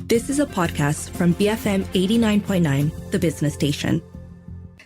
This is a podcast from BFM 89.9, the business station.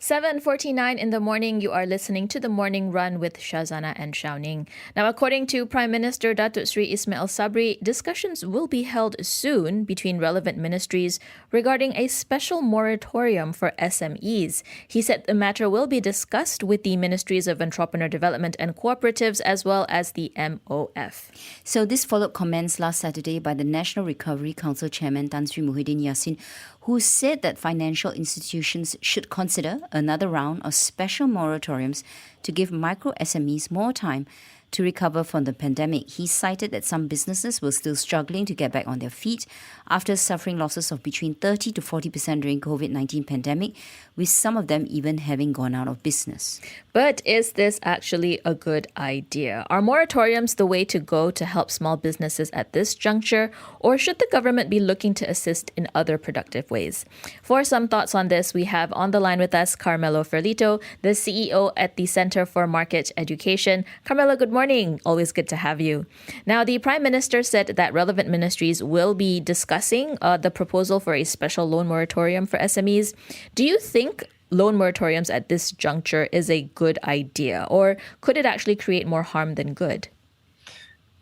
7:49 in the morning, you are listening to The Morning Run with Shazana and Ning. Now, according to Prime Minister Datuk Seri Ismail Sabri, discussions will be held soon between relevant ministries regarding a special moratorium for SMEs. He said the matter will be discussed with the Ministries of Entrepreneur Development and Cooperatives as well as the MOF. So this followed comments last Saturday by the National Recovery Council Chairman Tan Sri Muhyiddin Yassin, who said that financial institutions should consider another round of special moratoriums to give micro SMEs more time to recover from the pandemic. He cited that some businesses were still struggling to get back on their feet after suffering losses of between 30 to 40% during COVID-19 pandemic, with some of them even having gone out of business. But is this actually a good idea? Are moratoriums the way to go to help small businesses at this juncture, or should the government be looking to assist in other productive ways? For some thoughts on this, we have on the line with us Carmelo Ferlito, the CEO at the Centre for Market Education. Carmelo, good morning. Always good to have you. Now, the Prime Minister said that relevant ministries will be discussing the proposal for a special loan moratorium for SMEs. Do you think loan moratoriums at this juncture is a good idea, or could it actually create more harm than good?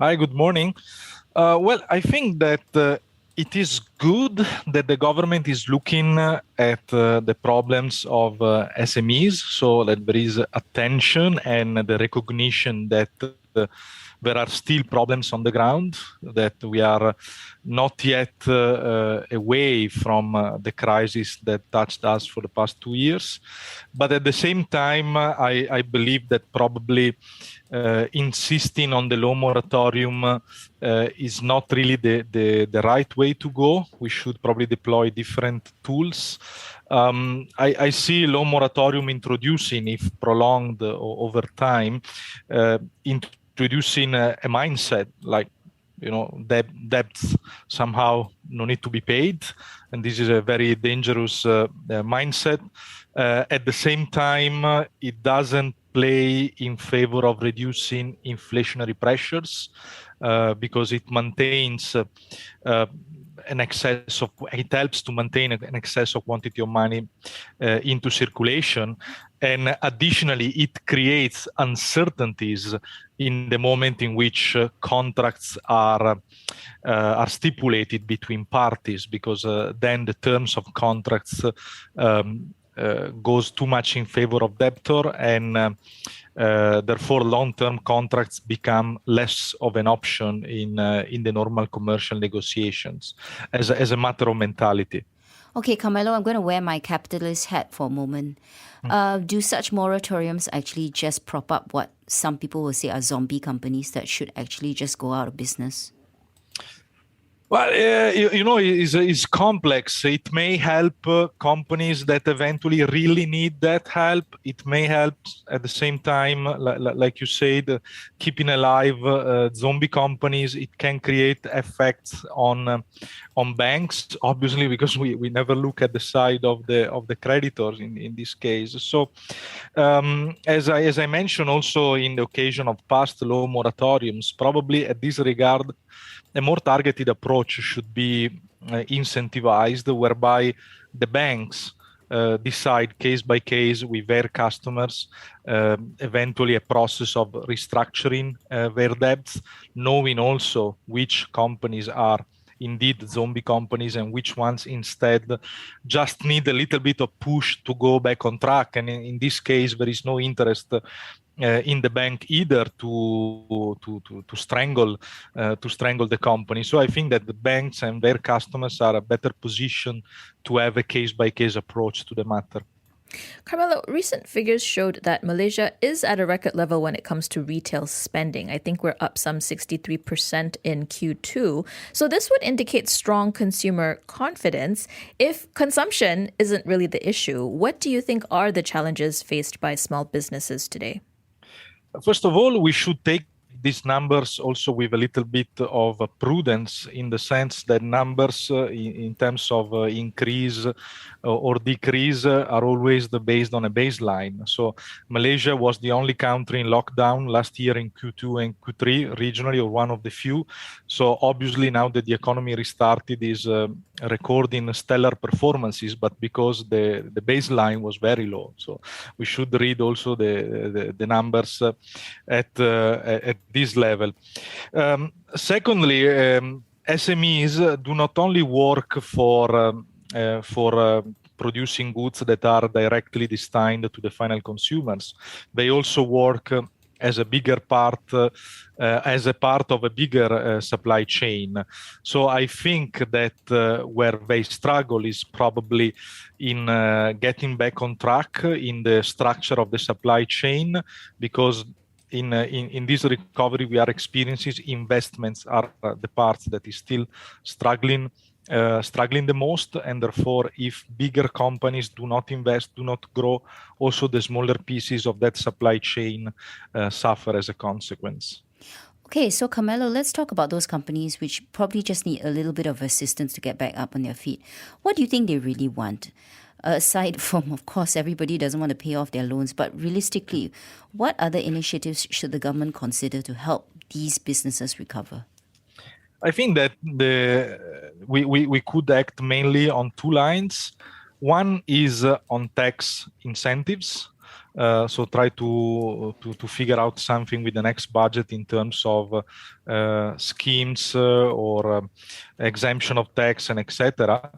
Hi, good morning. Well, I think that it is good that the government is looking at the problems of SMEs, so that there is attention and the recognition that there are still problems on the ground, that we are not yet away from the crisis that touched us for the past 2 years. But at the same time, I believe that probably insisting on the loan moratorium is not really the right way to go. We should probably deploy different tools. I see loan moratorium introducing, if prolonged over time, introducing a mindset like, debts somehow no need to be paid. And this is a very dangerous mindset. At the same time, it doesn't play in favor of reducing inflationary pressures because it maintains it helps to maintain an excess of quantity of money into circulation. And additionally, it creates uncertainties in the moment in which contracts are stipulated between parties, because then the terms of contracts goes too much in favor of debtor, and therefore long-term contracts become less of an option in the normal commercial negotiations as a matter of mentality. Okay, Carmelo, I'm going to wear my capitalist hat for a moment. Do such moratoriums actually just prop up what some people will say are zombie companies that should actually just go out of business? Well, it's complex. It may help companies that eventually really need that help. It may help at the same time, like you said, keeping alive zombie companies. It can create effects on banks, obviously, because we never look at the side of the creditors in this case. So, as I mentioned also in the occasion of past loan moratoriums, probably at this regard, a more targeted approach should be incentivized, whereby the banks decide case by case with their customers, eventually a process of restructuring their debts, knowing also which companies are indeed zombie companies and which ones instead just need a little bit of push to go back on track. And in this case, there is no interest in the bank either to strangle the company. So I think that the banks and their customers are a better position to have a case-by-case approach to the matter. Carmelo, recent figures showed that Malaysia is at a record level when it comes to retail spending. I think we're up some 63% in Q2. So this would indicate strong consumer confidence. If consumption isn't really the issue, what do you think are the challenges faced by small businesses today? First of all, we should take these numbers also with a little bit of prudence, in the sense that numbers in terms of increase or decrease are always based on a baseline. So Malaysia was the only country in lockdown last year in Q2 and Q3 regionally, or one of the few. So obviously now that the economy restarted is recording stellar performances, but because the baseline was very low. So we should read also the numbers at this level. Secondly, SMEs do not only work for producing goods that are directly destined to the final consumers. They also work as a bigger part, as a part of a bigger supply chain. So I think that where they struggle is probably in getting back on track in the structure of the supply chain, because in this recovery we are experiencing investments are the parts that is still struggling the most, and therefore if bigger companies do not invest, do not grow, also the smaller pieces of that supply chain suffer as a consequence. Okay, so Carmelo, let's talk about those companies which probably just need a little bit of assistance to get back up on their feet. What do you think they really want? Aside from, of course, everybody doesn't want to pay off their loans, but realistically, what other initiatives should the government consider to help these businesses recover? I think that we could act mainly on two lines. One is on tax incentives. So try to figure out something with the next budget in terms of schemes or exemption of tax and etc.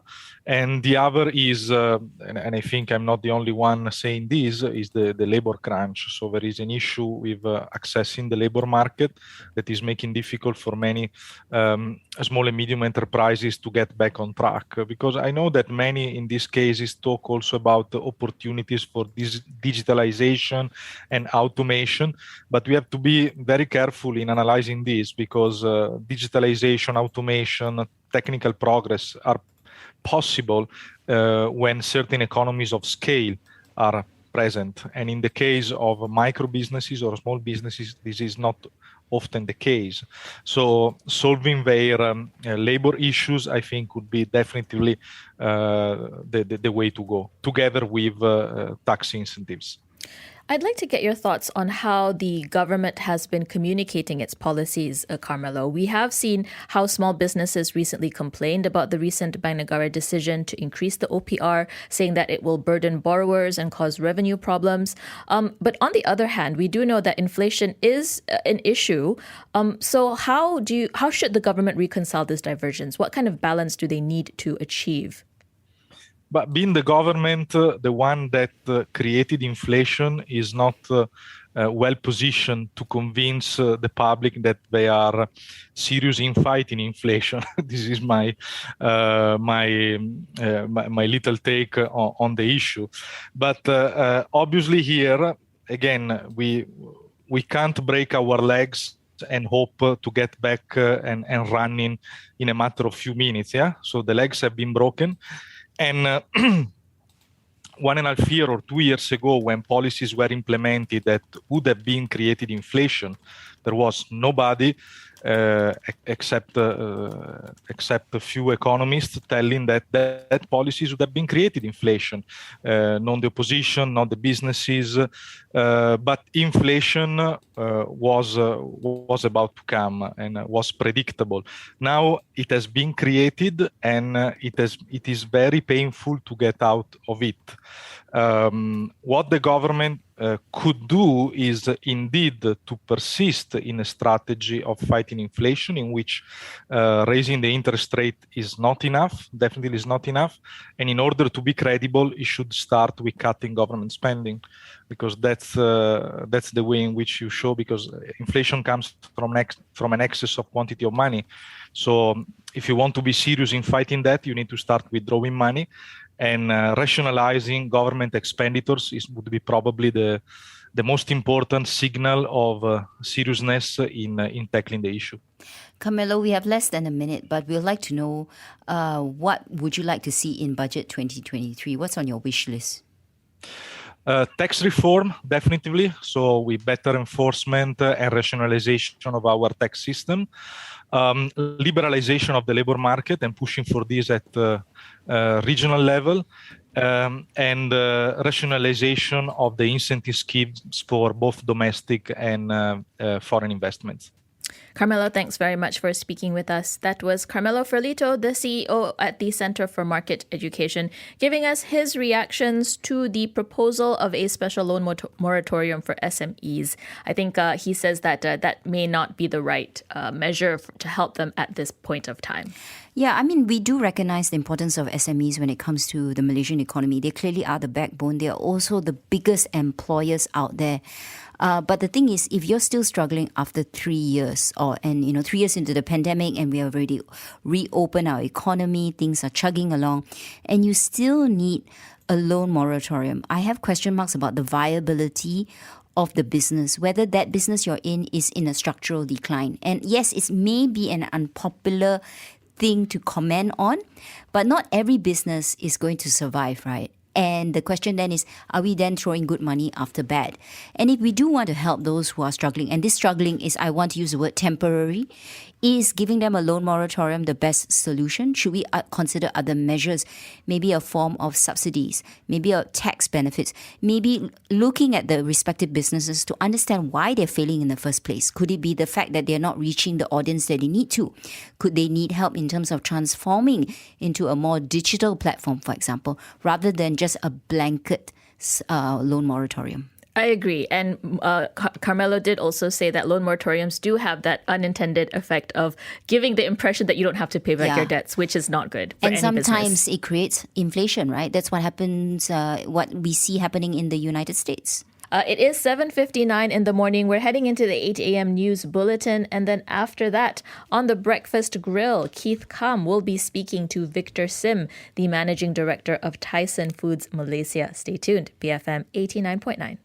And the other is, and I think I'm not the only one saying this, is the labor crunch. So there is an issue with accessing the labor market that is making difficult for many small and medium enterprises to get back on track. Because I know that many in these cases talk also about the opportunities for this digitalization and automation, but we have to be very careful in analyzing this, because digitalization, automation, technical progress are possible when certain economies of scale are present. And in the case of micro businesses or small businesses, this is not often the case. So solving their labor issues, I think, would be definitely the way to go, together with tax incentives. I'd like to get your thoughts on how the government has been communicating its policies, Carmelo. We have seen how small businesses recently complained about the recent Bank Negara decision to increase the OPR, saying that it will burden borrowers and cause revenue problems. But on the other hand, we do know that inflation is an issue. So how should the government reconcile this divergence? What kind of balance do they need to achieve? But being the government, the one that created inflation, is not well positioned to convince the public that they are serious in fighting inflation. This is my little take on the issue. But obviously here, again, we can't break our legs and hope to get back and running in a matter of few minutes. Yeah. So the legs have been broken. And 1.5 years or 2 years ago, when policies were implemented that would have been created inflation, there was nobody except a few economists telling that policies would have been created inflation. Not the opposition, not the businesses, but inflation was about to come and was predictable. Now it has been created, and it is very painful to get out of it. What the government could do is indeed to persist in a strategy of fighting inflation, in which raising the interest rate is not enough, definitely is not enough. And in order to be credible, it should start with cutting government spending, because that's the way in which you show, because inflation comes from an excess of quantity of money. So if you want to be serious in fighting that, you need to start withdrawing money. And rationalizing government expenditures would be probably the most important signal of seriousness in tackling the issue. Carmelo, we have less than a minute, but we'd like to know what would you like to see in Budget 2023? What's on your wish list? Tax reform, definitely. So with better enforcement and rationalization of our tax system. Liberalization of the labor market and pushing for this at regional level. And rationalization of the incentive schemes for both domestic and foreign investments. Carmelo, thanks very much for speaking with us. That was Carmelo Ferlito, the CEO at the Center for Market Education, giving us his reactions to the proposal of a special loan moratorium for SMEs. I think he says that that may not be the right measure to help them at this point of time. Yeah, I mean, we do recognize the importance of SMEs when it comes to the Malaysian economy. They clearly are the backbone. They are also the biggest employers out there. But the thing is, if you're still struggling after 3 years, 3 years into the pandemic, and we have already reopened our economy, things are chugging along, and you still need a loan moratorium, I have question marks about the viability of the business, whether that business you're in is in a structural decline. And yes, it may be an unpopular thing to comment on, but not every business is going to survive, right? And the question then is, are we then throwing good money after bad? And if we do want to help those who are struggling, and this struggling is, I want to use the word temporary, is giving them a loan moratorium the best solution? Should we consider other measures? Maybe a form of subsidies, maybe a tax benefits, maybe looking at the respective businesses to understand why they're failing in the first place. Could it be the fact that they're not reaching the audience that they need to? Could they need help in terms of transforming into a more digital platform, for example, rather than just a blanket loan moratorium? I agree. And Carmelo did also say that loan moratoriums do have that unintended effect of giving the impression that you don't have to pay back your debts, which is not good for any business. And sometimes it creates inflation, right? That's what happens, what we see happening in the United States. It is 7:59 in the morning. We're heading into the 8 a.m. news bulletin. And then after that, on the Breakfast Grill, Keith Kam will be speaking to Victor Sim, the managing director of Tyson Foods Malaysia. Stay tuned. BFM 89.9.